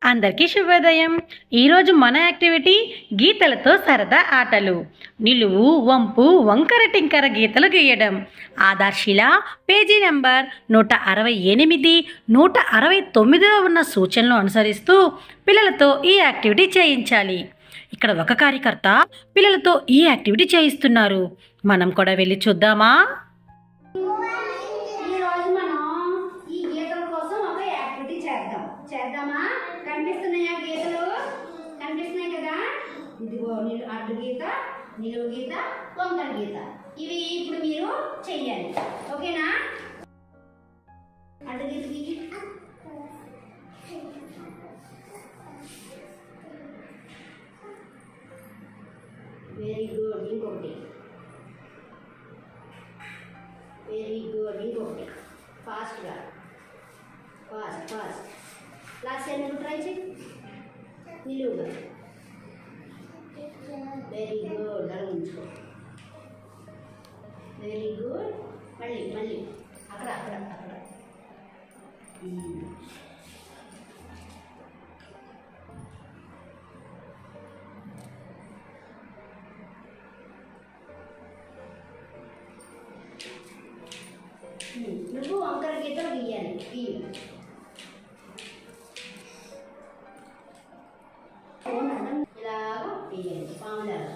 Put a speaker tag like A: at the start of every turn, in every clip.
A: అందరికీ శుభోదయం. ఈరోజు మన యాక్టివిటీ గీతలతో సరదా ఆటలు. నిలువు, వంపు, వంకర టింకర గీతలు గీయడం. ఆధార్శిల పేజీ నెంబర్ 168, 169లో ఉన్న సూచనలు అనుసరిస్తూ పిల్లలతో ఈ యాక్టివిటీ చేయించాలి. ఇక్కడ ఒక కార్యకర్త పిల్లలతో ఈ యాక్టివిటీ చేయిస్తున్నారు. మనం కూడా వెళ్ళి చూద్దామా?
B: చేద్దామా? కనిపిస్తున్నాయా గీతలు? కనిపిస్తున్నాయి కదా. ఇదిగో అడ్డు గీత, నిలువు గీత, వంకర గీత. ఇవి ఇప్పుడు మీరు చెయ్యాలి. ఓకేనా? అడ్డు గీత వెరీ గుడ్. ఇంకొకటి వెరీ గుడ్. ఇంకొకటి ఫాస్ట్గా, ఫాస్ట్. లాస్ట్ టైం ట్రై చేయి. నిలువుగా. Very good. అలా ఉంచుకో. Very good. మళ్ళీ అక్కడ. నువ్వు వంకర గీతలు గీయాలి. ఇలాగా వేయాలి. పాములాగా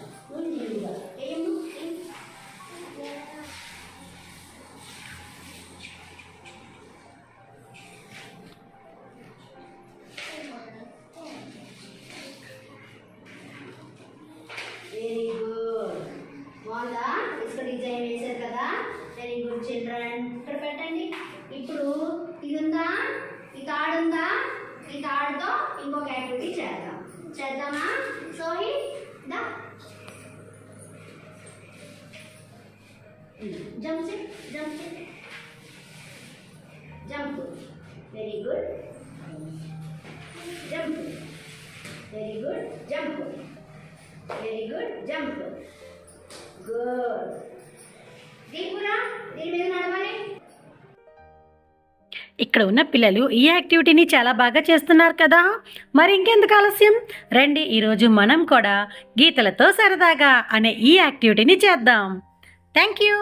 B: నిలువుగా వేయము. Very good. బాగుందా? ఇసుక డిజైన్ వేశారు కదా. Very good children. ఇక్కడ పెట్టండి. ఇప్పుడు ఇది ఉందా? ఈ తాడు ఉందా? ఈ తాడుతో ఇంకొక యాక్టివిటీ చేద్దామా? సోహి దా. Jump. Very good. Jump. Very good. Jump. Very good. Jump. Good. దీపురా, దీని మీద నడవాలి.
A: ఇక్కడ ఉన్న పిల్లలు ఈ యాక్టివిటీని చాలా బాగా చేస్తున్నారు కదా. మరి ఇంకెందుకు ఆలస్యం, రండి ఈరోజు మనం కూడా గీతలతో సరదాగా అనే ఈ యాక్టివిటీని చేద్దాం. Thank you.